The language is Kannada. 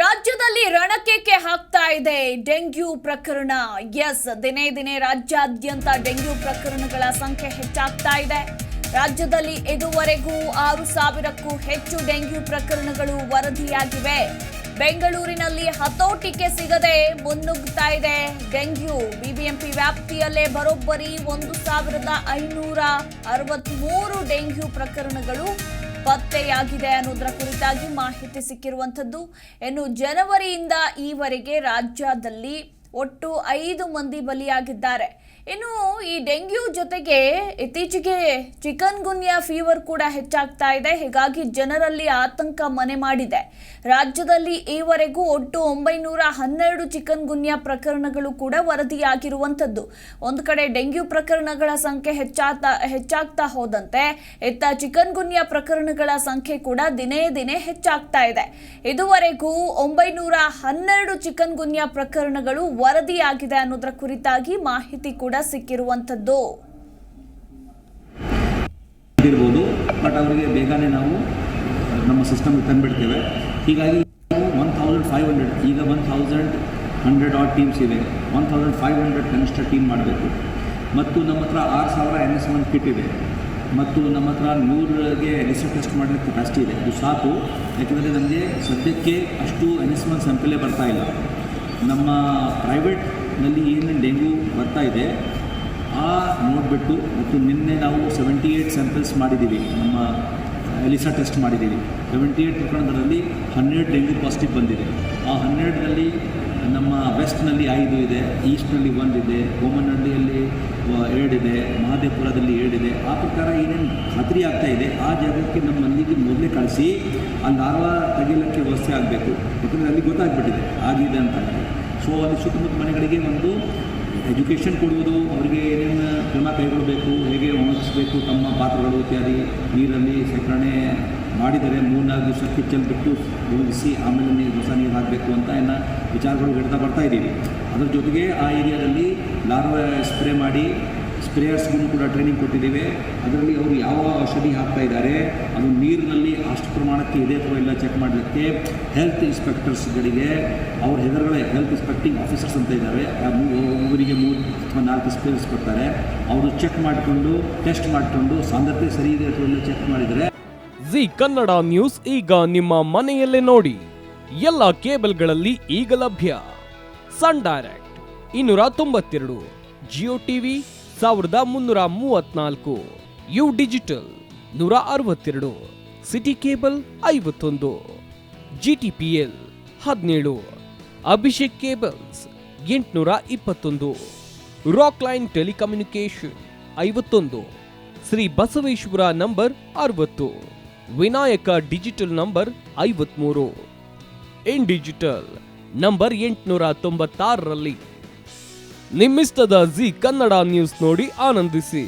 ರಾಜ್ಯದಲ್ಲಿ ರಣಕೇಕೆ ಹಾಕ್ತಾ ಇದೆ ಡೆಂಗ್ಯೂ ಪ್ರಕರಣ. ದಿನೇ ದಿನೇ ರಾಜ್ಯಾದ್ಯಂತ ಡೆಂಗ್ಯೂ ಪ್ರಕರಣಗಳ ಸಂಖ್ಯೆ ಹೆಚ್ಚಾಗ್ತಾ ಇದೆ. ರಾಜ್ಯದಲ್ಲಿ ಇದುವರೆಗೂ 6,000ಕ್ಕೂ ಹೆಚ್ಚು ಡೆಂಗ್ಯೂ ಪ್ರಕರಣಗಳು ವರದಿಯಾಗಿವೆ. ಬೆಂಗಳೂರಿನಲ್ಲಿ ಹತೋಟಿಗೆ ಸಿಗದೆ ಮುನ್ನುಗ್ತಾ ಇದೆ ಡೆಂಗ್ಯೂ. ಬಿಬಿಎಂಪಿ ವ್ಯಾಪ್ತಿಯಲ್ಲೇ ಬರೋಬ್ಬರಿ 1,563 ಡೆಂಗ್ಯೂ ಪ್ರಕರಣಗಳು ಪತ್ತೆಯಾಗಿದೆ ಅನ್ನೋದರ ಕುರಿತಾಗಿ ಮಾಹಿತಿ ಸಿಕ್ಕಿರುವಂಥದ್ದು. ಇನ್ನು ಜನವರಿಯಿಂದ ಈವರೆಗೆ ರಾಜ್ಯದಲ್ಲಿ ಒಟ್ಟು 5 ಮಂದಿ ಬಲಿಯಾಗಿದ್ದಾರೆ. ಇನ್ನು ಈ ಡೆಂಗ್ಯೂ ಜೊತೆಗೆ ಇತ್ತೀಚೆಗೆ ಚಿಕನ್ ಗುನ್ಯಾ ಫೀವರ್ ಕೂಡ ಹೆಚ್ಚಾಗ್ತಾ ಇದೆ. ಹೀಗಾಗಿ ಜನರಲ್ಲಿ ಆತಂಕ ಮನೆ ಮಾಡಿದೆ. ರಾಜ್ಯದಲ್ಲಿ ಈವರೆಗೂ ಒಟ್ಟು 912 ಚಿಕನ್ ಗುನ್ಯಾ ಪ್ರಕರಣಗಳು ಕೂಡ ವರದಿಯಾಗಿರುವಂಥದ್ದು. ಒಂದು ಕಡೆ ಡೆಂಗ್ಯೂ ಪ್ರಕರಣಗಳ ಸಂಖ್ಯೆ ಹೆಚ್ಚಾಗ್ತಾ ಹೋದಂತೆ ಇತ್ತ ಚಿಕನ್ ಗುನ್ಯಾ ಪ್ರಕರಣಗಳ ಸಂಖ್ಯೆ ಕೂಡ ದಿನೇ ದಿನೇ ಹೆಚ್ಚಾಗ್ತಾ ಇದೆ. ಇದುವರೆಗೂ 912 ಚಿಕನ್ ಗುನ್ಯಾ ಪ್ರಕರಣಗಳು ವರದಿಯಾಗಿದೆ ಅನ್ನೋದರ ಕುರಿತಾಗಿ ಮಾಹಿತಿ ಕೂಡ ಸಿಕ್ಕಿರುವಂತದ್ದು. ಬಟ್ ಅವರಿಗೆ ಬೇಗನೆ ನಾವು ನಮ್ಮ ಸಿಸ್ಟಮ್ ತಂದುಬಿಡ್ತೇವೆ. ಹೀಗಾಗಿ 1,500 ಈಗ 1,100 ಆಟ್ ಟೀಮ್ಸ್ ಇದೆ. 1,500 ಕನಿಷ್ಠ ಟೀಮ್ ಮಾಡಬೇಕು. ಮತ್ತು ನಮ್ಮ ಹತ್ರ 6,000 NS1 ಕಿಟ್ ಇದೆ. ಮತ್ತು ನಮ್ಮ ಹತ್ರ 100ಗೆ NS1 ಟೆಸ್ಟ್ ಮಾಡಲಿಕ್ಕೆ ಕೆಪಾಸಿಟಿ ಇದೆ. ಇದು ಸಾಕು. ಯಾಕೆಂದರೆ ನಮಗೆ ಸದ್ಯಕ್ಕೆ ಅಷ್ಟು NS1 ಸ್ಯಾಂಪಲೇ ಬರ್ತಾ ಇಲ್ಲ. ನಮ್ಮ ಪ್ರೈವೇಟ್ನಲ್ಲಿ ಏನೇನು ಡೆಂಗ್ಯೂ ಬರ್ತಾ ಇದೆ ನೋಡಿಬಿಟ್ಟು, ಮತ್ತು ನಿನ್ನೆ ನಾವು 78 ಸ್ಯಾಂಪಲ್ಸ್ ಮಾಡಿದ್ದೀವಿ. ನಮ್ಮ ಎಲಿಸಾ ಟೆಸ್ಟ್ ಮಾಡಿದ್ದೀವಿ. 78 ಪ್ರಕರಣದಲ್ಲಿ 12 ಡೆಂಗ್ಯೂ ಪಾಸಿಟಿವ್ ಬಂದಿದೆ. ಆ 12ರಲ್ಲಿ ನಮ್ಮ ವೆಸ್ಟ್ನಲ್ಲಿ 5 ಇದೆ, ಈಸ್ಟ್ನಲ್ಲಿ 1 ಇದೆ, ಗೋಮನಹಳ್ಳಿಯಲ್ಲಿ 2 ಇದೆ, ಮಹದೇವಪುರದಲ್ಲಿ 7 ಇದೆ. ಆ ಪ್ರಕಾರ ಏನೇನು ಖಾತ್ರಿ ಆಗ್ತಾ ಇದೆ ಆ ಜಾಗಕ್ಕೆ ನಮ್ಮಲ್ಲಿಗೆ ಮೊದಲೇ ಕಳಿಸಿ ಅಲ್ಲಿ ಲಾರ್ವಾ ತೆಗಿಲಿಕ್ಕೆ ವ್ಯವಸ್ಥೆ ಆಗಬೇಕು. ಯಾಕಂದರೆ ಅಲ್ಲಿ ಗೊತ್ತಾಗ್ಬಿಟ್ಟಿದೆ ಆಗಿದೆ ಅಂತ. ಸೊ ಅಲ್ಲಿ ಸುತ್ತಮುತ್ತ ಮನೆಗಳಿಗೆ ಒಂದು ಎಜುಕೇಷನ್ ಕೊಡುವುದು, ಅವರಿಗೆ ಏನೇನು ಕ್ರಮ ಕೈಗೊಳ್ಳಬೇಕು, ಹೇಗೆ ಒಣಗಿಸ್ಬೇಕು ತಮ್ಮ ಪಾತ್ರಗಳು ಇತ್ಯಾದಿ, ನೀರಲ್ಲಿ ಶೇಖರಣೆ ಮಾಡಿದರೆ 3-4 ದಿವಸಕ್ಕೆ ಚೆಲ್ಬಿಟ್ಟು ಒಣಗಿಸಿ ಆಮೇಲೆ ಹೊಸ ನೀರು ಹಾಕಬೇಕು ಅಂತ ವಿಚಾರಗಳು ಹೇಳ್ತಾ ಬರ್ತಾಯಿದ್ದೀವಿ. ಅದರ ಜೊತೆಗೆ ಆ ಏರಿಯಾದಲ್ಲಿ ಲಾರ್ವಾ ಸ್ಪ್ರೇ ಮಾಡಿ ಸ್ಪ್ರೇಯರ್ಸ್ಗೂ ಕೂಡ ಟ್ರೈನಿಂಗ್ ಕೊಟ್ಟಿದ್ದೇವೆ. ಅದರಲ್ಲಿ ಅವರು ಯಾವ ಔಷಧಿ ಹಾಕ್ತಾ ಇದ್ದಾರೆ, ಅದು ನೀರಿನಲ್ಲಿ ಅಷ್ಟು ಪ್ರಮಾಣಕ್ಕೆ ಇದೆ ಅಥವಾ ಇಲ್ಲ ಚೆಕ್ ಮಾಡಲಿಕ್ಕೆ ಹೆಲ್ತ್ ಇನ್ಸ್ಪೆಕ್ಟರ್ಸ್ಗಳಿಗೆ ಅವ್ರ ಹೆದರುಗಳೇ ಹೆಲ್ತ್ ಇನ್ಸ್ಪೆಕ್ಟಿಂಗ್ ಆಫೀಸರ್ಸ್ ಅಂತ ಇದ್ದಾರೆ. ಊರಿಗೆ 3 ಅಥವಾ 4 ಸ್ಪ್ರೇಯರ್ಸ್ ಕೊಡ್ತಾರೆ. ಅವರು ಚೆಕ್ ಮಾಡಿಕೊಂಡು ಟೆಸ್ಟ್ ಮಾಡಿಕೊಂಡು ಸಾಂದ್ರತೆ ಸರಿ ಇದೆ ಅಥವಾ ಇಲ್ಲ ಚೆಕ್ ಮಾಡಿದರೆ. ಜಿ ಕನ್ನಡ ನ್ಯೂಸ್ ಈಗ ನಿಮ್ಮ ಮನೆಯಲ್ಲೇ ನೋಡಿ. ಎಲ್ಲ ಕೇಬಲ್ಗಳಲ್ಲಿ ಈಗ ಲಭ್ಯ. Sun Direct 292, Jio TV 1334, U digital 162, city cable 51, GTPL 17, Abhishek cables 821, Rockline telecommunication 51, Shri Basaveshwara number 60, Vinayaka digital number 53, in digital number 896ರಲ್ಲಿ. ನಿಮ್ಮಿಸ್ತದ ಜಿ ಕನ್ನಡ ನ್ಯೂಸ್ ನೋಡಿ ಆನಂದಿಸಿ.